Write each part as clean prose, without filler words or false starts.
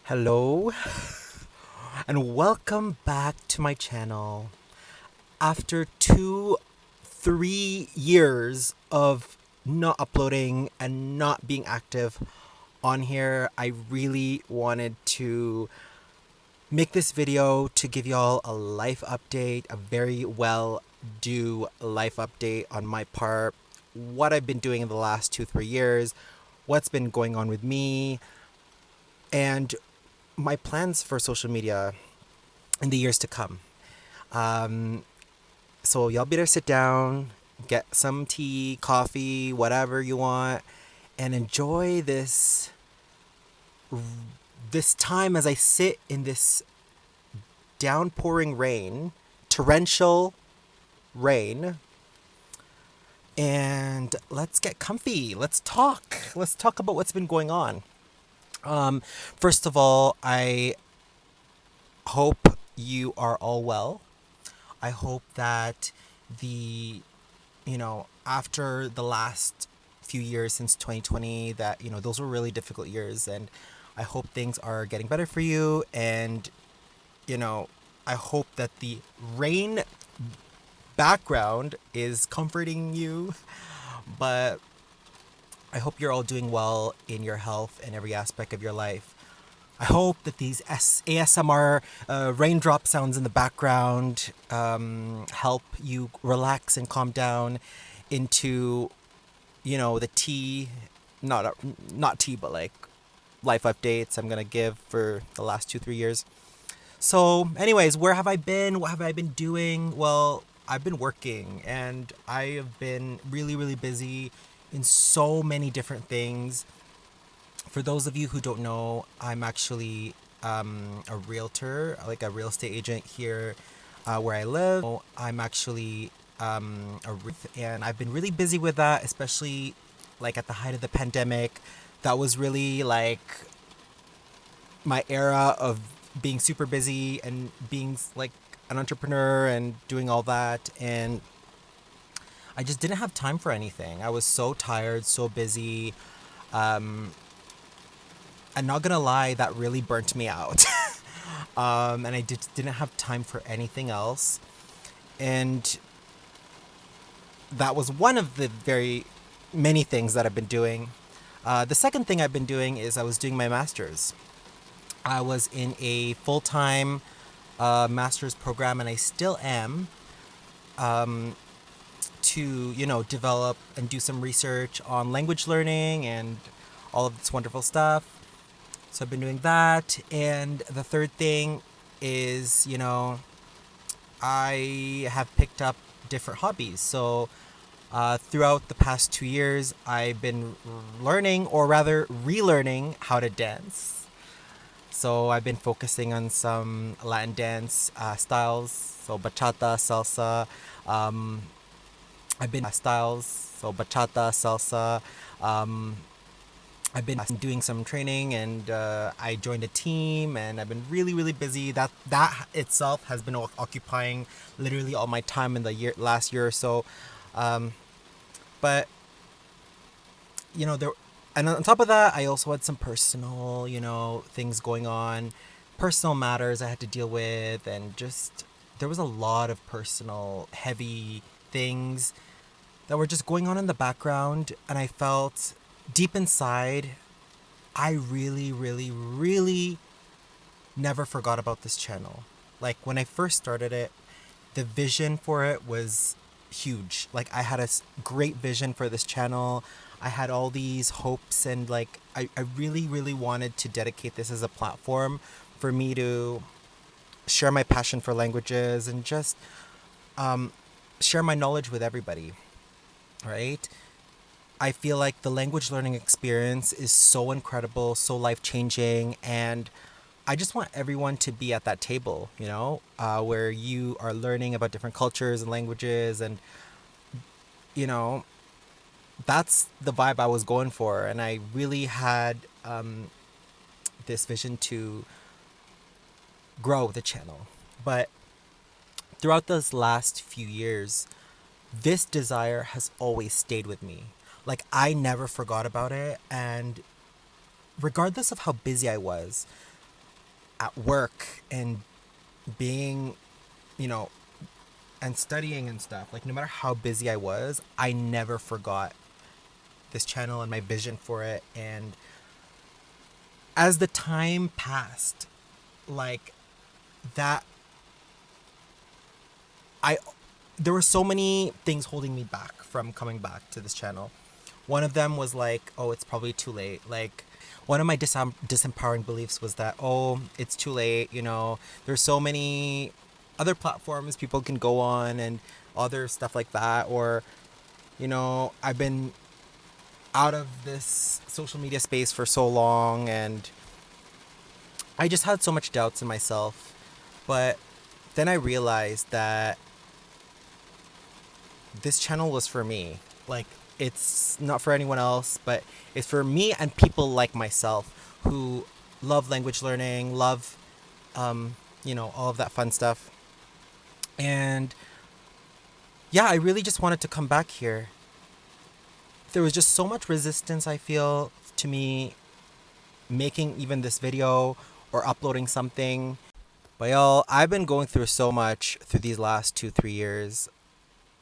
Hello and welcome back to my channel. After 3 years of not uploading and not being active on here, I really wanted to make this video to give y'all a life update, a very well due life update on my part, what I've been doing in the last 2-3 years, what's been going on with me, and my plans for social media in the years to come. Um, so y'all better sit down, get some tea, coffee, whatever you want, and enjoy this time as I sit in this downpouring rain, torrential rain, and let's get comfy. Let's talk. Let's talk about what's been going on. First of all, I hope you are all well. I hope that after the last few years since 2020, that, those were really difficult years. And I hope things are getting better for you. And, I hope that the rain background is comforting you. But I hope you're all doing well in your health and every aspect of your life. I hope that these ASMR raindrop sounds in the background help you relax and calm down into, the tea, not tea, but like life updates I'm gonna give for the last 2-3 years. So, anyways, where have I been? What have I been doing? Well, I've been working and I have been really, really busy in so many different things. For those of you who don't know, I'm actually a realtor, like a real estate agent here where I live. I'm actually and I've been really busy with that, especially like at the height of the pandemic. That was really like my era of being super busy and being like an entrepreneur and doing all that. And I just didn't have time for anything. I was so tired, so busy. I'm not gonna lie, that really burnt me out. And I didn't have time for anything else. And that was one of the very many things that I've been doing. The second thing I've been doing is I was doing my master's. I was in a full-time master's program, and I still am, to, develop and do some research on language learning and all of this wonderful stuff. So I've been doing that. And the third thing is, I have picked up different hobbies. So throughout the past 2 years, I've been learning, or rather relearning, how to dance. So I've been focusing on some Latin dance styles. So bachata, salsa. I've been doing some training, and I joined a team, and I've been really, really busy. That itself has been occupying literally all my time in the last year or so. But there, and on top of that, I also had some personal, things going on, personal matters I had to deal with, and just there was a lot of personal, heavy things that were just going on in the background, and I felt deep inside, I really, really, really never forgot about this channel. Like when I first started it, the vision for it was huge. Like I had a great vision for this channel. I had all these hopes, and like I really, really wanted to dedicate this as a platform for me to share my passion for languages and just share my knowledge with everybody, right? I feel like the language learning experience is so incredible, so life-changing, and I just want everyone to be at that table, where you are learning about different cultures and languages, and, that's the vibe I was going for, and I really had this vision to grow the channel. But throughout those last few years, this desire has always stayed with me. Like I never forgot about it, and regardless of how busy I was, at work and being, you know, and studying and stuff, like no matter how busy I was, I never forgot this channel and my vision for it. And as the time passed, like that, I there were so many things holding me back from coming back to this channel. One of them was like, oh, it's probably too late. Like, one of my disempowering beliefs was that, oh, it's too late. You know, there's so many other platforms people can go on and other stuff like that. Or, you know, I've been out of this social media space for so long, and I just had so much doubts in myself. But then I realized that this channel was for me. Like, it's not for anyone else, but it's for me and people like myself who love language learning, love, all of that fun stuff. And yeah, I really just wanted to come back here. There was just so much resistance, I feel, to me making even this video or uploading something. But y'all, I've been going through so much through these last 2, 3 years,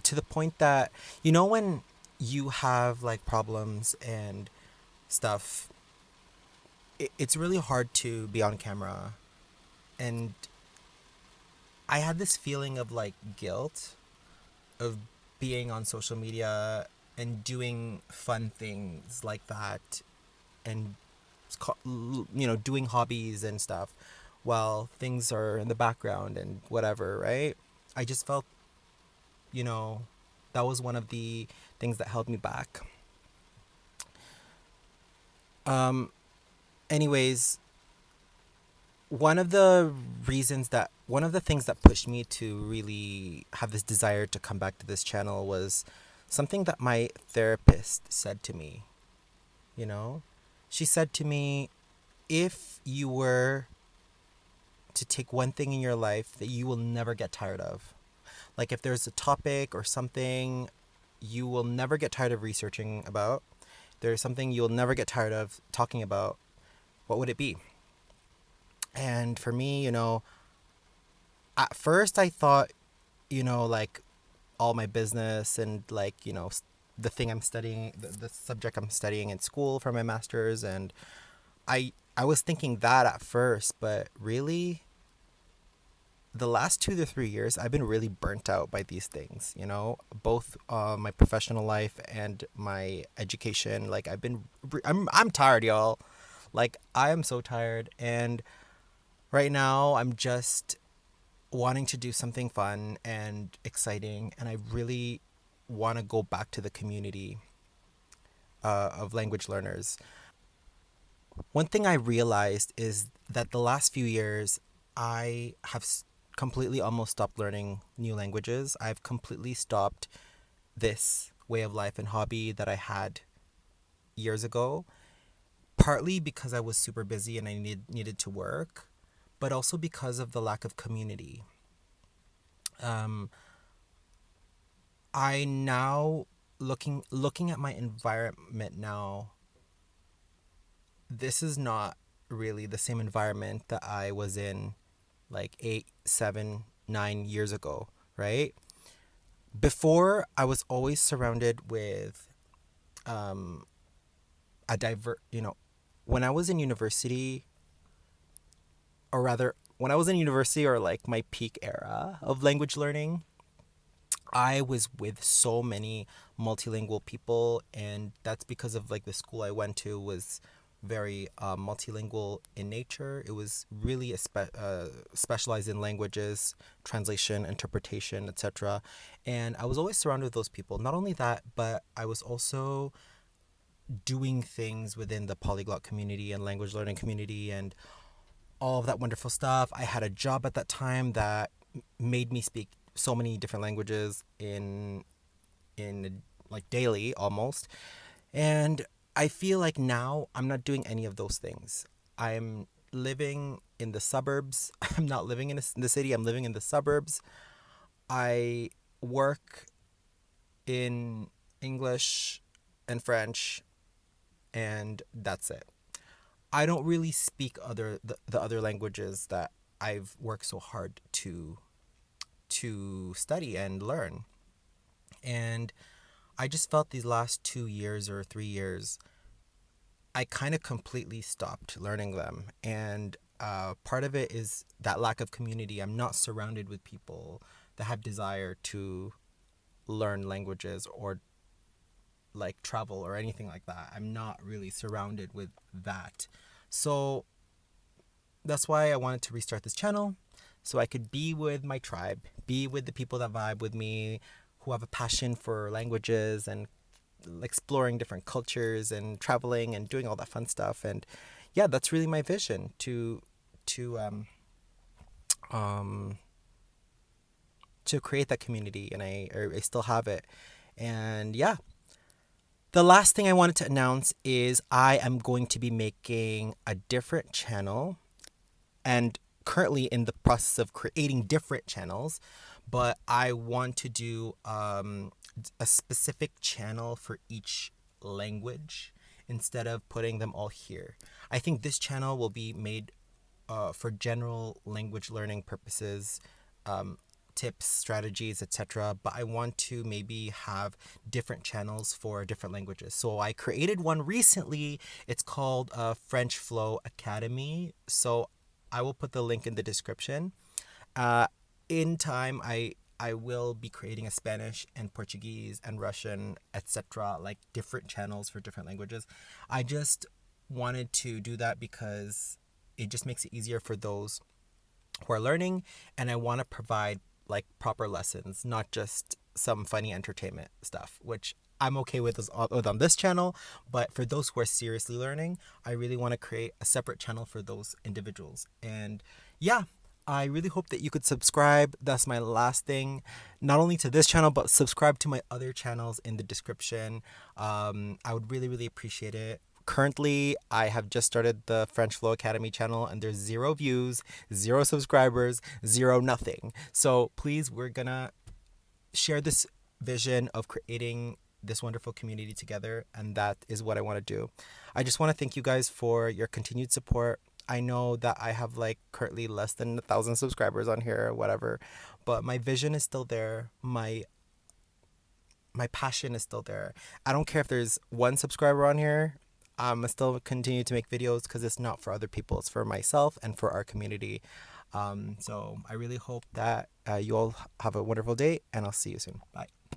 to the point that, when you have like problems and stuff, it's really hard to be on camera. And I had this feeling of like guilt of being on social media and doing fun things like that, and doing hobbies and stuff while things are in the background and whatever, right? I just felt, you know, that was one of the things that held me back. Um, anyways, one of the things that pushed me to really have this desire to come back to this channel was something that my therapist said to me. You know, she said to me, if you were to take one thing in your life that you will never get tired of, like if there's a topic or something you will never get tired of researching about, there's something you'll never get tired of talking about, what would it be? And for me, at first I thought, like all my business and like, the thing I'm studying, the subject I'm studying in school for my master's. And I was thinking that at first, but really the last 2 to 3 years, I've been really burnt out by these things, both my professional life and my education. Like I'm tired, y'all. Like I am so tired. And right now I'm just wanting to do something fun and exciting. And I really want to go back to the community of language learners. One thing I realized is that the last few years, I have completely almost stopped learning new languages. I've completely stopped this way of life and hobby that I had years ago, partly because I was super busy and I needed to work, but also because of the lack of community. Um, I now looking at my environment now, this is not really the same environment that I was in like 8, 7, 9 years ago, right? Before, I was always surrounded with um, when I was in university, or rather, when I was in university or like my peak era of language learning, I was with so many multilingual people, and that's because of like the school I went to was very multilingual in nature. It was really specialized in languages, translation, interpretation, etc. And I was always surrounded with those people. Not only that, but I was also doing things within the polyglot community and language learning community and all of that wonderful stuff. I had a job at that time that made me speak so many different languages in like daily almost. And I feel like now I'm not doing any of those things. I'm living in the suburbs. I'm not living in the city. I'm living in the suburbs. I work in English and French, and that's it. I don't really speak the other languages that I've worked so hard to study and learn. And I just felt these last 2 years or 3 years, I kind of completely stopped learning them. And part of it is that lack of community. I'm not surrounded with people that have desire to learn languages or like travel or anything like that. I'm not really surrounded with that. So that's why I wanted to restart this channel so I could be with my tribe, be with the people that vibe with me, who have a passion for languages and exploring different cultures and traveling and doing all that fun stuff. And yeah, that's really my vision to um to create that community, and I still have it. And yeah, the last thing I wanted to announce is I am going to be making a different channel, and currently in the process of creating different channels, but I want to do a specific channel for each language instead of putting them all here. I think this channel will be made for general language learning purposes, tips, strategies, etc. But I want to maybe have different channels for different languages. So I created one recently. It's called French Flow Academy. So I will put the link in the description. Uh, in time, I will be creating a Spanish and Portuguese and Russian, etc. Like different channels for different languages. I just wanted to do that because it just makes it easier for those who are learning, and I want to provide like proper lessons, not just some funny entertainment stuff, which I'm okay with on this channel. But for those who are seriously learning, I really want to create a separate channel for those individuals. And yeah, I really hope that you could subscribe. That's my last thing, not only to this channel, but subscribe to my other channels in the description. I would really, really appreciate it. Currently, I have just started the French Flow Academy channel, and there's 0 views, 0 subscribers, 0 nothing. So please, we're gonna share this vision of creating this wonderful community together, and that is what I want to do. I just want to thank you guys for your continued support. I know that I have like currently less than 1,000 subscribers on here or whatever, but my vision is still there. My passion is still there. I don't care if there's 1 subscriber on here. I still continue to make videos because it's not for other people. It's for myself and for our community. So I really hope that you all have a wonderful day, and I'll see you soon. Bye.